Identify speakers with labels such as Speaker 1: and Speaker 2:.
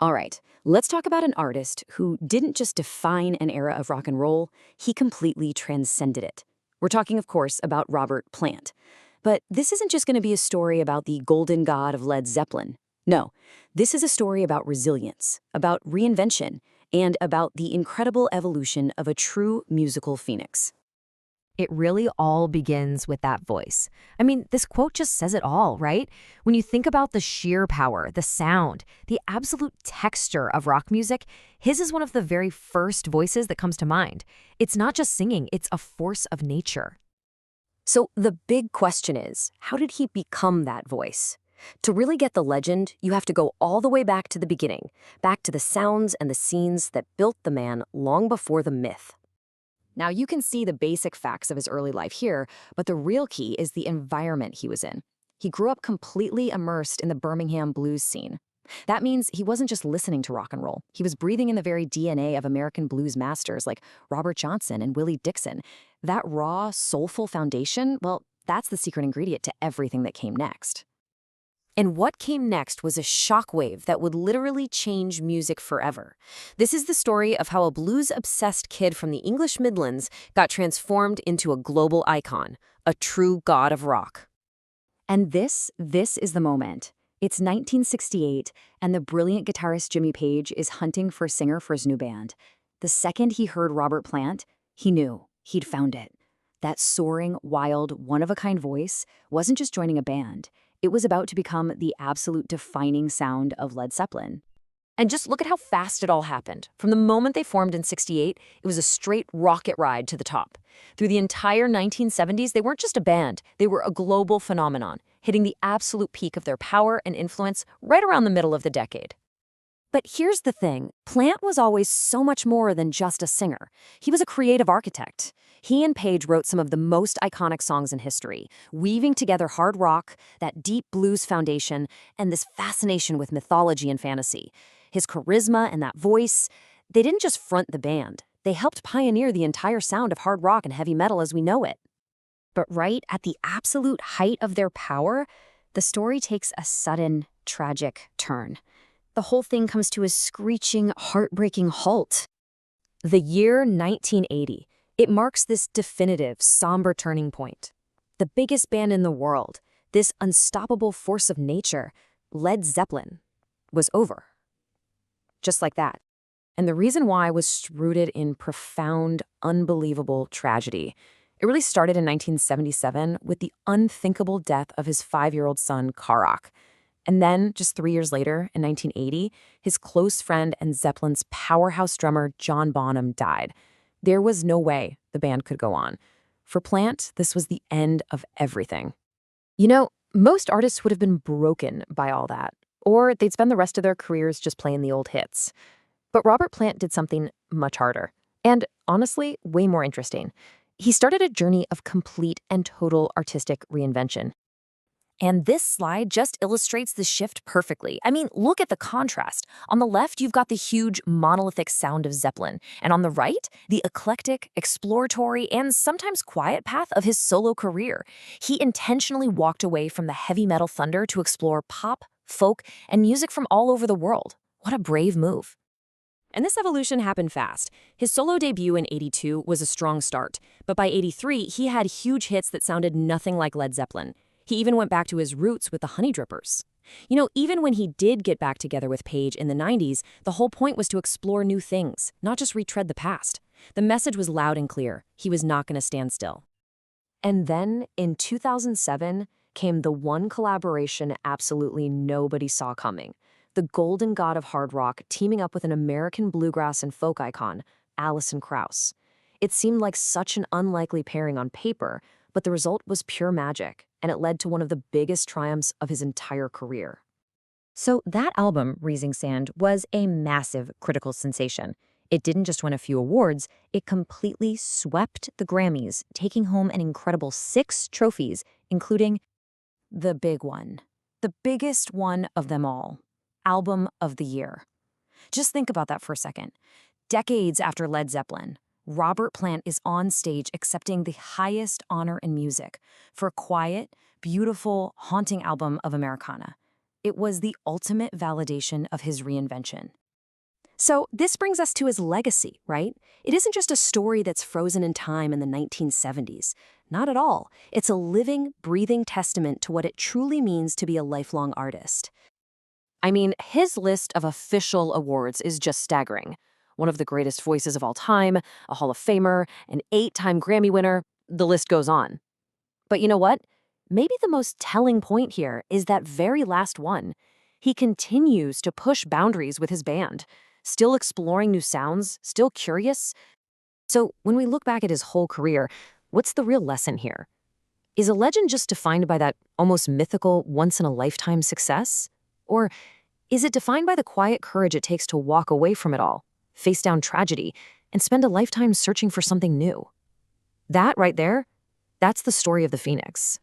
Speaker 1: All right, let's talk about an artist who didn't just define an era of rock and roll, he completely transcended it. We're talking, of course, about Robert Plant. But this isn't just going to be a story about the golden god of Led Zeppelin. No, this is a story about resilience, about reinvention, and about the incredible evolution of a true musical phoenix.
Speaker 2: It really all begins with that voice. I mean, this quote just says it all, right? When you think about the sheer power, the sound, the absolute texture of rock music, his is one of the very first voices that comes to mind. It's not just singing, it's a force of nature.
Speaker 1: So the big question is, how did he become that voice? To really get the legend, you have to go all the way back to the beginning, back to the sounds and the scenes that built the man long before the myth. Now, you can see the basic facts of his early life here, but the real key is the environment he was in. He grew up completely immersed in the Birmingham blues scene. That means he wasn't just listening to rock and roll. He was breathing in the very DNA of American blues masters like Robert Johnson and Willie Dixon. That raw, soulful foundation, well, that's the secret ingredient to everything that came next. And what came next was a shockwave that would literally change music forever. This is the story of how a blues-obsessed kid from the English Midlands got transformed into a global icon, a true god of rock. And this is the moment. It's 1968, and the brilliant guitarist Jimmy Page is hunting for a singer for his new band. The second he heard Robert Plant, he knew he'd found it. That soaring, wild, one-of-a-kind voice wasn't just joining a band. It was about to become the absolute defining sound of Led Zeppelin. And just look at how fast it all happened. From the moment they formed in '68, it was a straight rocket ride to the top. Through the entire 1970s, they weren't just a band, they were a global phenomenon, hitting the absolute peak of their power and influence right around the middle of the decade. But here's the thing, Plant was always so much more than just a singer. He was a creative architect. He and Page wrote some of the most iconic songs in history, weaving together hard rock, that deep blues foundation, and this fascination with mythology and fantasy. His charisma and that voice, they didn't just front the band. They helped pioneer the entire sound of hard rock and heavy metal as we know it. But right at the absolute height of their power, the story takes a sudden, tragic turn. The whole thing comes to a screeching, heartbreaking halt. The year 1980. It marks this definitive, somber turning point. The biggest band in the world, this unstoppable force of nature, Led Zeppelin, was over. Just like that. And the reason why was rooted in profound, unbelievable tragedy. It really started in 1977 with the unthinkable death of his 5-year-old son, Karak. And then, just 3 years later, in 1980, his close friend and Zeppelin's powerhouse drummer, John Bonham, died. There was no way the band could go on. For Plant, this was the end of everything. You know, most artists would have been broken by all that, or they'd spend the rest of their careers just playing the old hits. But Robert Plant did something much harder, and honestly, way more interesting. He started a journey of complete and total artistic reinvention. And this slide just illustrates the shift perfectly. I mean, look at the contrast. On the left, you've got the huge, monolithic sound of Zeppelin. And on the right, the eclectic, exploratory, and sometimes quiet path of his solo career. He intentionally walked away from the heavy metal thunder to explore pop, folk, and music from all over the world. What a brave move. And this evolution happened fast. His solo debut in '82 was a strong start. But by '83, he had huge hits that sounded nothing like Led Zeppelin. He even went back to his roots with the Honey Drippers. You know, even when he did get back together with Page in the '90s, the whole point was to explore new things, not just retread the past. The message was loud and clear. He was not going to stand still. And then, in 2007, came the one collaboration absolutely nobody saw coming. The golden god of hard rock teaming up with an American bluegrass and folk icon, Alison Krauss. It seemed like such an unlikely pairing on paper, but the result was pure magic, and it led to one of the biggest triumphs of his entire career. So that album, Raising Sand, was a massive critical sensation. It didn't just win a few awards, it completely swept the Grammys, taking home an incredible 6 trophies, including the big one, the biggest one of them all, Album of the Year. Just think about that for a second. Decades after Led Zeppelin, Robert Plant is on stage accepting the highest honor in music for a quiet, beautiful, haunting album of Americana. It was the ultimate validation of his reinvention. So this brings us to his legacy, right? It isn't just a story that's frozen in time in the 1970s. Not at all. It's a living, breathing testament to what it truly means to be a lifelong artist. I mean, his list of official awards is just staggering. One of the greatest voices of all time, a Hall of Famer, an 8-time Grammy winner, the list goes on. But you know what? Maybe the most telling point here is that very last one. He continues to push boundaries with his band, still exploring new sounds, still curious. So when we look back at his whole career, what's the real lesson here? Is a legend just defined by that almost mythical, once-in-a-lifetime success? Or is it defined by the quiet courage it takes to walk away from it all, face down tragedy, and spend a lifetime searching for something new? That right there, that's the story of the Phoenix.